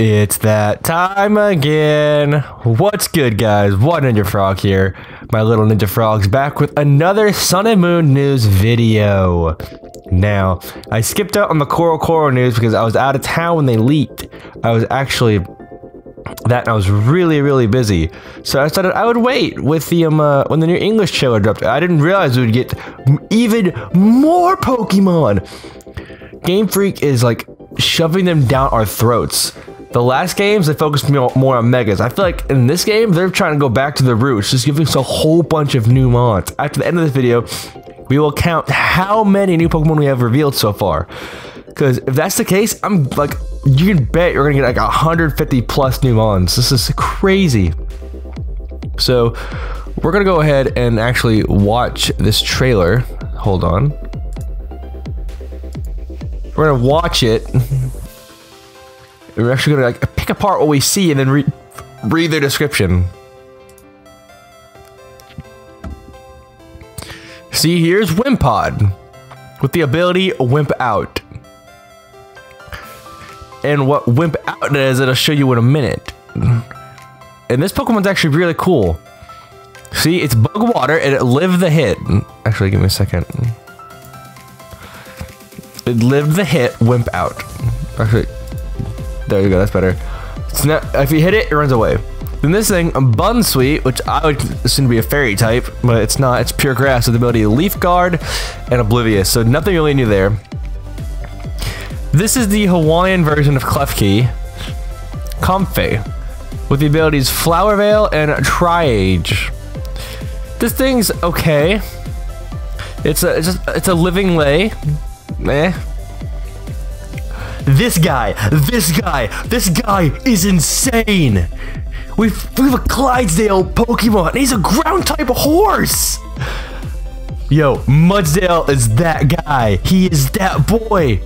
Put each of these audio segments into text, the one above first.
It's that time again. What's good, guys? WaterNinjaFrog here. My little ninja frog's back with another Sun and Moon news video. Now, I skipped out on the Coral news because I was out of town when they leaked. I was actually I was really busy. So I decided I would wait with the when the new English trailer dropped. I didn't realize we would get even more Pokemon. Game Freak is like shoving them down our throats. The last games, they focused more on Megas. I feel like in this game, they're trying to go back to the roots, just giving us a whole bunch of new mons. After the end of this video, we will count how many new Pokemon we have revealed so far. Because if that's the case, I'm like, you can bet you're gonna get like 150 plus new mons. This is crazy. So we're gonna go ahead and actually watch this trailer. Hold on. We're gonna watch it. We're actually gonna like pick apart what we see and then read their description. See, here's Wimpod with the ability Wimp Out. And what Wimp Out is, it'll show you in a minute. And this Pokemon's actually really cool. See, it's Bug Water and it lived the hit. Actually, give me a second. It lived the hit, Wimp Out. Actually, there you go, that's better. It's not, if you hit it, it runs away. Then this thing, Bunsweet, which I would assume to be a fairy type, but it's not, it's pure grass with the ability of Leaf Guard and Oblivious, so nothing really new there. This is the Hawaiian version of Klefki, Comfey, with the abilities Flower Veil and Tri-Age. This thing's okay. It's a living lay. Eh. This guy is insane. We have a Clydesdale Pokemon, and he's a ground type horse. Yo, Mudsdale is that guy. He is that boy.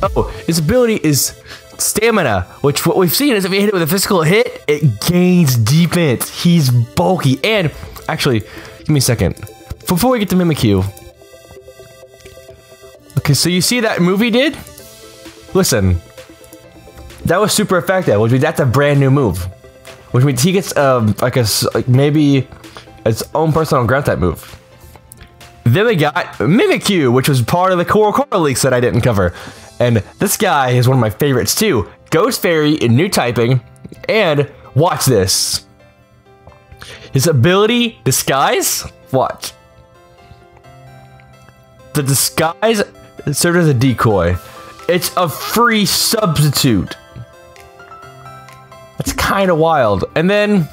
Oh, his ability is Stamina, which what we've seen is if you hit it with a physical hit, it gains defense. He's bulky. And actually, give me a second. Before we get to Mimikyu. Okay, so you see that move he did? Listen, that was super effective, which means that's a brand new move. Which means he gets like maybe its own personal ground type move. Then we got Mimikyu, which was part of the Coral leaks that I didn't cover. And this guy is one of my favorites too. Ghost Fairy in new typing, and watch this. His ability, Disguise, watch. The Disguise served as a decoy. It's a free substitute. That's kind of wild. And then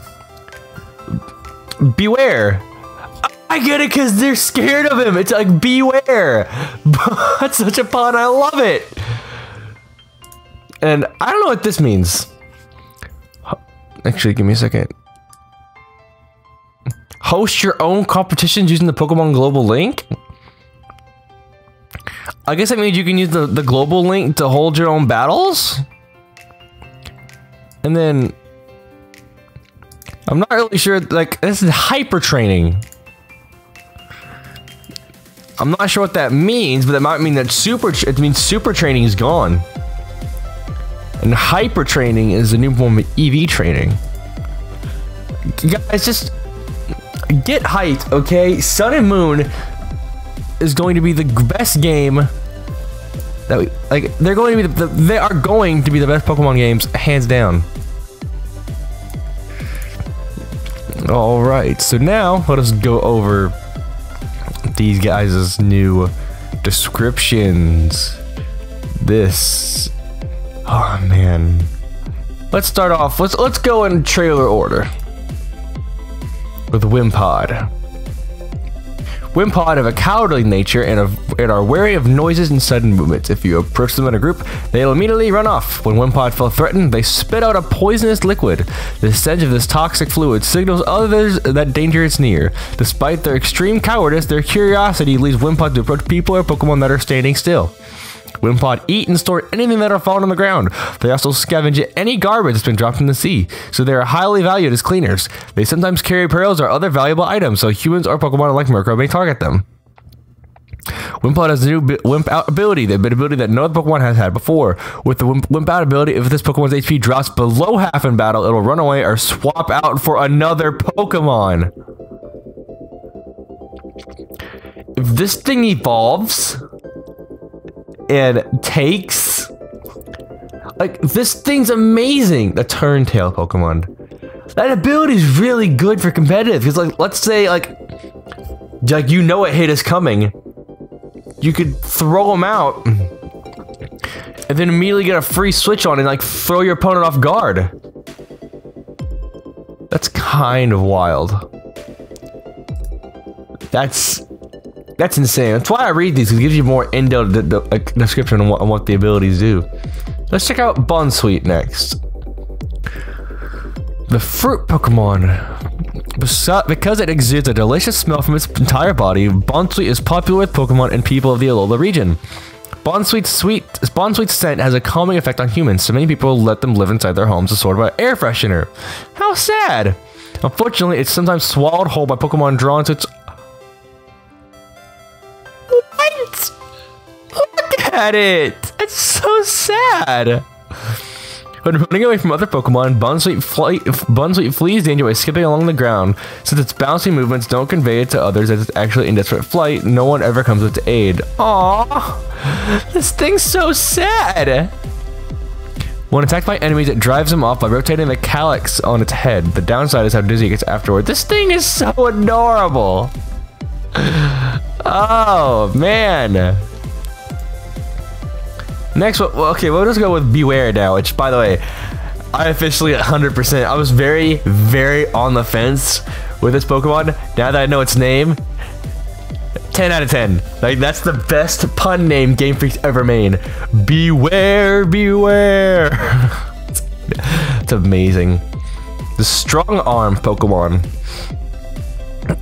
Bewear. I get it because they're scared of him. It's like Bewear. That's such a pun. I love it. And I don't know what this means. Actually, give me a second. Host your own competitions using the Pokemon Global Link? I guess that means you can use the global link to hold your own battles? And then I'm not really sure, like, this is hyper training. I'm not sure what that means, but that might mean that it means super training is gone. And hyper training is the new form of EV training. Guys, just get hyped, okay? Sun and Moon is going to be the best game that we like. They are going to be the best Pokemon games, hands down. All right, so now let us go over these guys' new descriptions. This, oh man, let's start off. Let's go in trailer order with Wimpod. Wimpod have a cowardly nature and are wary of noises and sudden movements. If you approach them in a group, they'll immediately run off. When Wimpod feel threatened, they spit out a poisonous liquid. The stench of this toxic fluid signals others that danger is near. Despite their extreme cowardice, their curiosity leads Wimpod to approach people or Pokemon that are standing still. Wimpod eat and store anything that are found on the ground. They also scavenge any garbage that's been dropped in the sea, so they are highly valued as cleaners. They sometimes carry pearls or other valuable items, so humans or Pokemon like Murkrow may target them. Wimpod has a new Wimp Out ability, the ability that no other Pokemon has had before. With the Wimp Out ability, if this Pokemon's HP drops below half in battle, it'll run away or swap out for another Pokemon. If this thing evolves and takes... Like, this thing's amazing! The Turntail Pokemon. That ability is really good for competitive, because, like, let's say, like, you know a hit is coming. You could throw them out, and then immediately get a free switch on and, like, throw your opponent off guard. That's kind of wild. That's insane. That's why I read these, because it gives you more in-depth description on what the abilities do. Let's check out Bunsweet next. The fruit Pokemon. Because it exudes a delicious smell from its entire body, Bunsweet is popular with Pokemon and people of the Alola region. Bunsweet's scent has a calming effect on humans, so many people let them live inside their homes as sort of an air freshener. How sad! Unfortunately, it's sometimes swallowed whole by Pokemon drawn to its... What? Look at it! It's so sad! When running away from other Pokemon, Bunsweet flees danger by skipping along the ground. Since its bouncy movements don't convey it to others that it's actually in desperate flight, no one ever comes to its aid. Aww! This thing's so sad! When attacked by enemies, it drives them off by rotating the calyx on its head. The downside is how dizzy it gets afterward. This thing is so adorable! Oh, man! Next, okay, we'll just go with Bewear now, which, by the way, I officially 100%. I was very, very on the fence with this Pokemon. Now that I know its name, 10 out of 10. Like, that's the best pun name Game Freak's ever made. Bewear, Bewear. It's amazing. The Strong Arm Pokemon.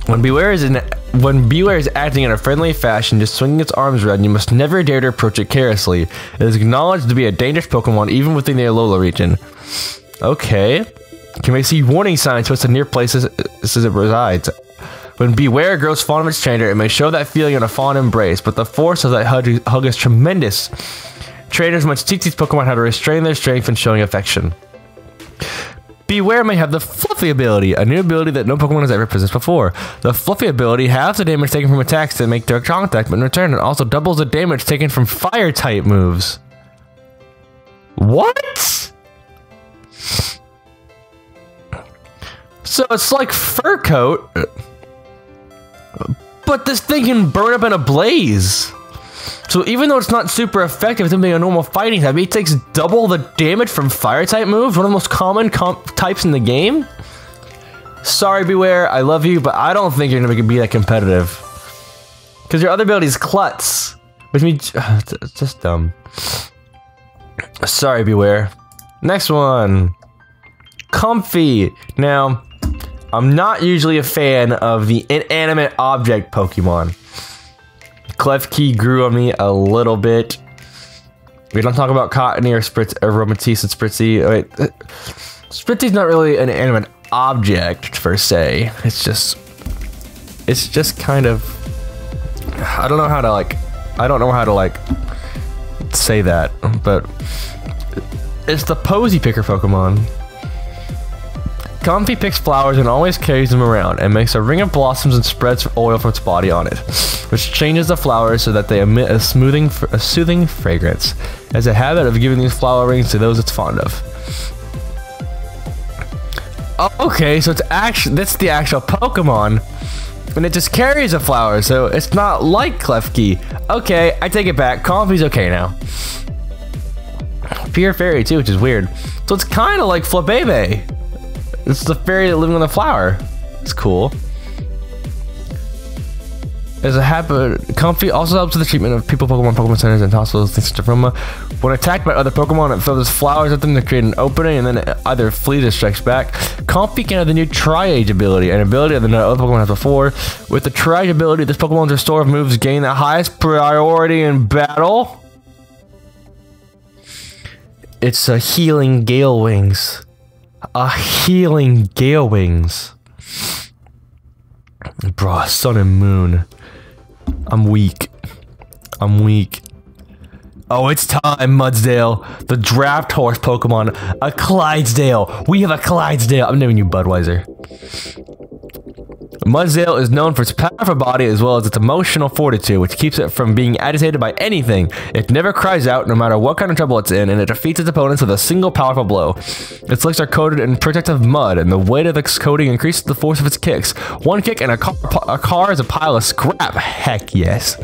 When Bewear is acting in a friendly fashion, just swinging its arms around, you must never dare to approach it carelessly. It is acknowledged to be a dangerous Pokemon even within the Alola region. Okay. Can we see warning signs to its near places it resides? When Bewear grows fond of its trainer, it may show that feeling in a fond embrace, but the force of that hug is tremendous. Trainers must teach these Pokemon how to restrain their strength in showing affection. Bewear may have the Fluffy ability, a new ability that no Pokemon has ever possessed before. The Fluffy ability halves the damage taken from attacks that make direct contact, but in return it also doubles the damage taken from Fire-type moves. What? So it's like Fur Coat, but this thing can burn up in a blaze. So even though it's not super effective at being a normal fighting type, it takes double the damage from Fire-type moves, one of the most common types in the game. Sorry, Bewear, I love you, but I don't think you're gonna be that competitive. Because your other ability is Klutz, which means it's just dumb. Sorry, Bewear. Next one, Comfy. Now, I'm not usually a fan of the inanimate object Pokemon. Klefki grew on me a little bit. We don't talk about Cottony or Spritz or Romatisse and Spritzy. Wait, Spritzy's not really an inanimate object per se. It's just kind of. I don't know how to say that, but it's the posy picker Pokemon. Comfy picks flowers and always carries them around, and makes a ring of blossoms and spreads oil from its body on it, which changes the flowers so that they emit a soothing fragrance. It has a habit of giving these flower rings to those it's fond of. Oh, okay, so that's the actual Pokemon, and it just carries a flower, so it's not like Klefki. Okay, I take it back. Comfy's okay now. Pure Fairy too, which is weird. So it's kind of like Flabebe. It's the fairy living on the flower. It's cool. As a habit, Comfy also helps with the treatment of people, Pokemon centers, and hospitals, thanks to Aroma. When attacked by other Pokemon, it throws flowers at them to create an opening, and then it either flees or strikes back. Comfy can have the new Tri-Age ability, an ability that no other Pokemon has before. With the Tri-Age ability, this Pokemon's restore moves gain the highest priority in battle. It's a healing Gale Wings. A healing Gale Wings. Bruh, Sun and Moon. I'm weak. I'm weak. Oh, it's time, Mudsdale. The draft horse Pokemon. A Clydesdale. We have a Clydesdale. I'm naming you Budweiser. Mudsdale is known for its powerful body as well as its emotional fortitude, which keeps it from being agitated by anything. It never cries out no matter what kind of trouble it's in, and it defeats its opponents with a single powerful blow. Its legs are coated in protective mud, and the weight of its coating increases the force of its kicks. One kick and a car is a pile of scrap. Heck yes.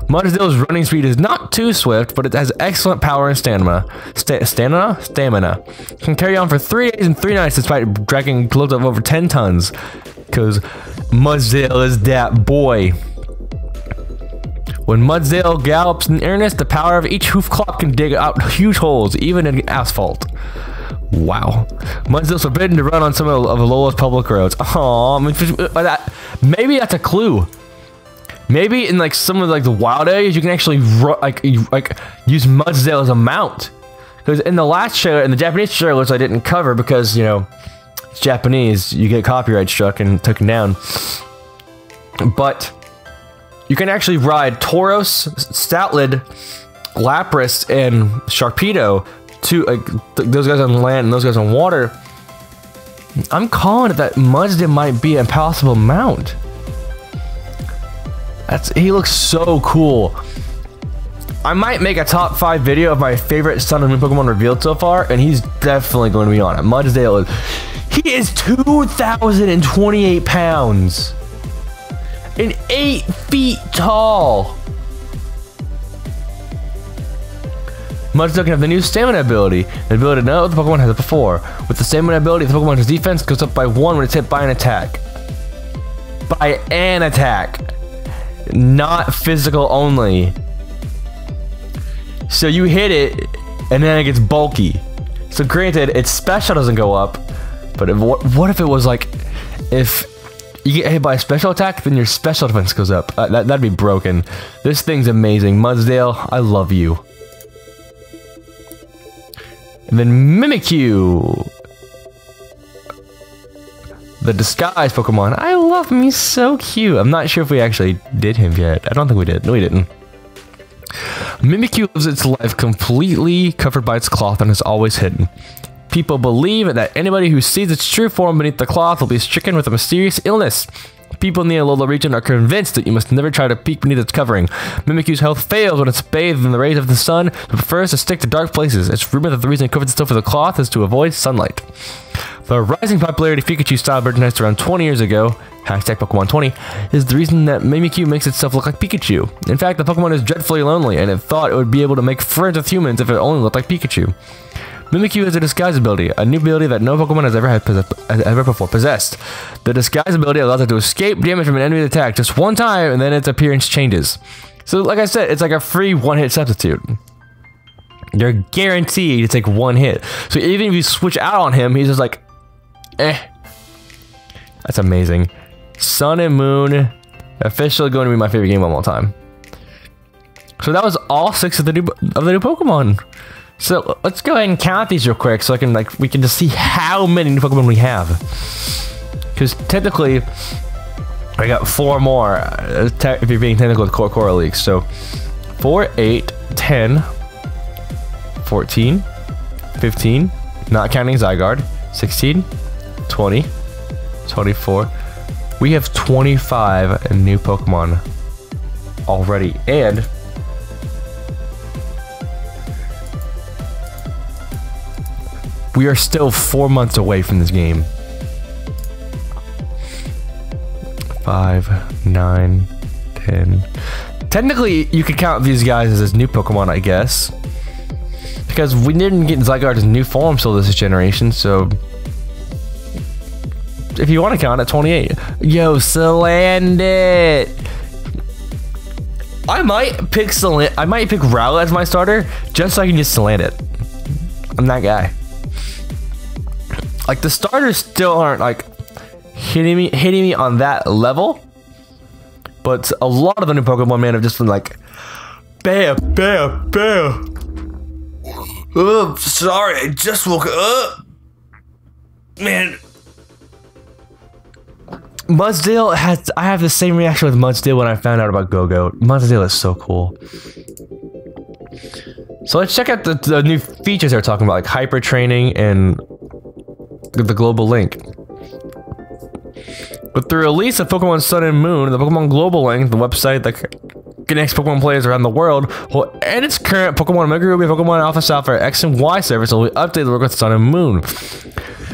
Mudsdale's running speed is not too swift, but it has excellent power and stamina. Stamina. Can carry on for 3 days and 3 nights despite dragging loads of over 10 tons. Because Mudsdale is that boy. When Mudsdale gallops in earnest, the power of each hoof clop can dig out huge holes, even in asphalt. Wow. Mudsdale's forbidden to run on some of Alola's public roads. Aww, maybe that's a clue. Maybe in like some of like the wild areas, you can actually use Mudsdale as a mount. Because in the last trailer, in the Japanese trailer, which I didn't cover because, you know, it's Japanese, you get copyright struck and taken down. But you can actually ride Tauros, Stoutland, Lapras, and Sharpedo to those guys on land and those guys on water. I'm calling it that Mudsdale might be an impossible mount. He looks so cool. I might make a top 5 video of my favorite Sun and Moon Pokemon revealed so far, and he's definitely going to be on it. Mudsdale is 2,028 pounds and 8 feet tall. Mudsdale can have the new stamina ability, the ability to know the Pokemon has it before. With the stamina ability, the Pokemon's defense goes up by 1 when it's hit by an attack. By an attack. Not physical only. So you hit it, and then it gets bulky. So granted, its special doesn't go up, but what if it was like, if you get hit by a special attack, then your special defense goes up? That'd be broken. This thing's amazing. Mudsdale, I love you. And then Mimikyu. The disguise Pokemon. I love him, he's so cute. I'm not sure if we actually did him yet. I don't think we did. No, we didn't. Mimikyu lives its life completely covered by its cloth and is always hidden. People believe that anybody who sees its true form beneath the cloth will be stricken with a mysterious illness. People in the Alola region are convinced that you must never try to peek beneath its covering. Mimikyu's health fails when it's bathed in the rays of the sun, but prefers to stick to dark places. It's rumored that the reason it covers itself with a cloth is to avoid sunlight. The rising popularity of Pikachu-style merchandise around 20 years ago, hashtag Pokemon 20, is the reason that Mimikyu makes itself look like Pikachu. In fact, the Pokemon is dreadfully lonely, and it thought it would be able to make friends with humans if it only looked like Pikachu. Mimikyu has a disguise ability, a new ability that no Pokemon has ever before possessed. The disguise ability allows it to escape damage from an enemy's attack just one time, and then its appearance changes. So, like I said, it's like a free one-hit substitute. You're guaranteed to take 1 hit. So even if you switch out on him, he's just like, eh. That's amazing. Sun and Moon, officially going to be my favorite game of all time. So that was all 6 of the new Pokemon. So let's go ahead and count these real quick so we can just see how many new Pokemon we have. Because technically, I got 4 more, if you're being technical with Coral Leaks. So 4, 8, 10, 14, 15, not counting Zygarde, 16, 20, 24. We have 25 new Pokemon already. And we are still 4 months away from this game. 5, 9, 10. Technically, you could count these guys as new Pokemon, I guess. Because we didn't get Zygarde as new form till this generation, so if you want to count it, 28. Yo, Salandit! I might pick Rowlet as my starter, just so I can just Salandit. I'm that guy. Like, the starters still aren't like hitting me on that level, but a lot of the new Pokemon, man, have just been like, bam, bam, bam. Oh, sorry, I just woke up. Man, Mudsdale has. I have the same reaction with Mudsdale when I found out about Go-Go. Mudsdale is so cool. So let's check out the new features they're talking about, like hyper training and the global link. With the release of Pokemon Sun and Moon, the Pokemon Global Link, the website that connects Pokemon players around the world, will end its current Pokemon Mega Ruby, Pokemon Alpha Sapphire X and Y service and will be updated to work with Sun and Moon.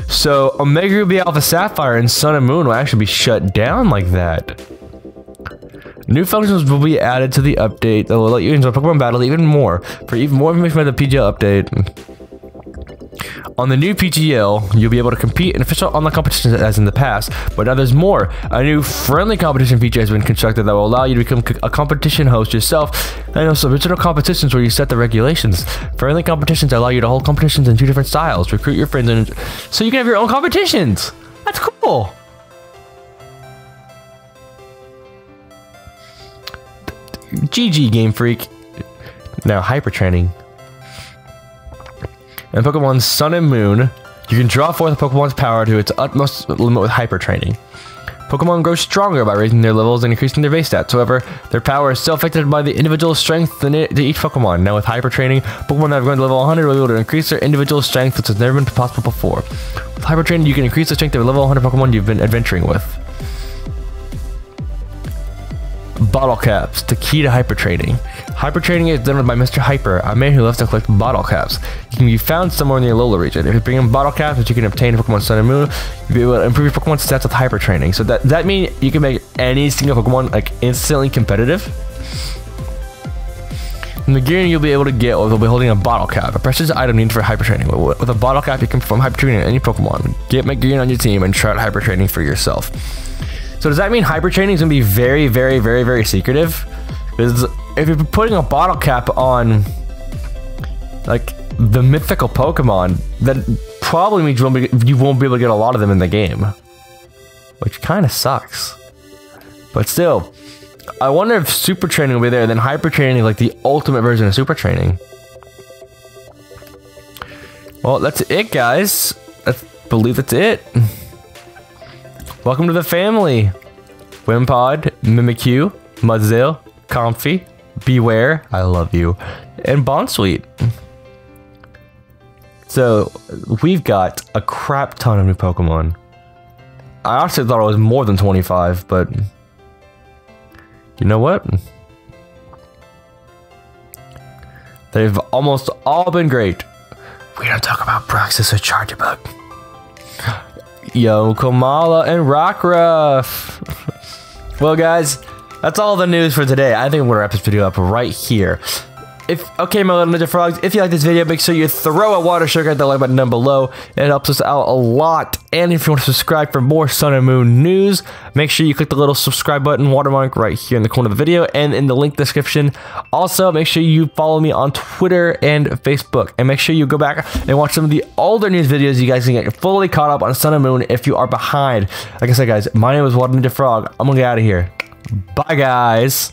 So Omega Ruby, Alpha Sapphire, and Sun and Moon will actually be shut down like that. New functions will be added to the update that will let you enjoy Pokemon Battle even more. For even more information about the PGL update, on the new PGL, you'll be able to compete in official online competitions as in the past, but now there's more. A new friendly competition feature has been constructed that will allow you to become a competition host yourself, and also original competitions where you set the regulations. Friendly competitions allow you to hold competitions in 2 different styles, recruit your friends, and so you can have your own competitions. That's cool. GG, Game Freak. Now, hyper training. In Pokemon Sun and Moon, you can draw forth a Pokemon's power to its utmost limit with hyper training. Pokemon grow stronger by raising their levels and increasing their base stats. However, their power is still affected by the individual strength to each Pokemon. Now, with hyper training, Pokemon that have grown to level 100 will be able to increase their individual strength, which has never been possible before. With hyper training, you can increase the strength of a level 100 Pokemon you've been adventuring with. Bottle caps, the key to hyper training. Hyper training is done by Mr. Hyper, a man who loves to collect bottle caps. He can be found somewhere in the Alola region. If you bring in bottle caps, which you can obtain in Pokemon Sun and Moon, you'll be able to improve your Pokemon stats with hyper training. So that means you can make any single Pokemon like instantly competitive. In the gear you'll be able to get, or they'll be holding a bottle cap, a precious item needed for hyper training. With a bottle cap, you can perform hyper training on any Pokemon. Get McGreen on your team and try out hyper training for yourself. So does that mean hyper training is going to be very, very, very, very secretive? Because if you're putting a bottle cap on, like, the mythical Pokemon, that probably means you won't be able to get a lot of them in the game. Which kind of sucks. But still, I wonder if super training will be there, and then hyper training is like the ultimate version of super training. Well, that's it, guys. I believe that's it. Welcome to the family. Wimpod, Mimikyu, Mudsdale, Comfy, Bewear, I love you, and Bonsweet. So, we've got a crap ton of new Pokemon. I actually thought it was more than 25, but you know what? They've almost all been great. We don't talk about Broxus or Charjabug. Yo, Komala and Rockruff. Well, guys, that's all the news for today. I think I'm gonna wrap this video up right here. Okay, my little Ninja Frogs, if you like this video, make sure you throw a water sugar at the like button down below. It helps us out a lot. And if you want to subscribe for more Sun and Moon news, make sure you click the little subscribe button watermark right here in the corner of the video and in the link description. Also, make sure you follow me on Twitter and Facebook. And make sure you go back and watch some of the older news videos. You guys can get fully caught up on Sun and Moon if you are behind. Like I said, guys, my name is WaterNinjaFrog. I'm gonna get out of here. Bye, guys.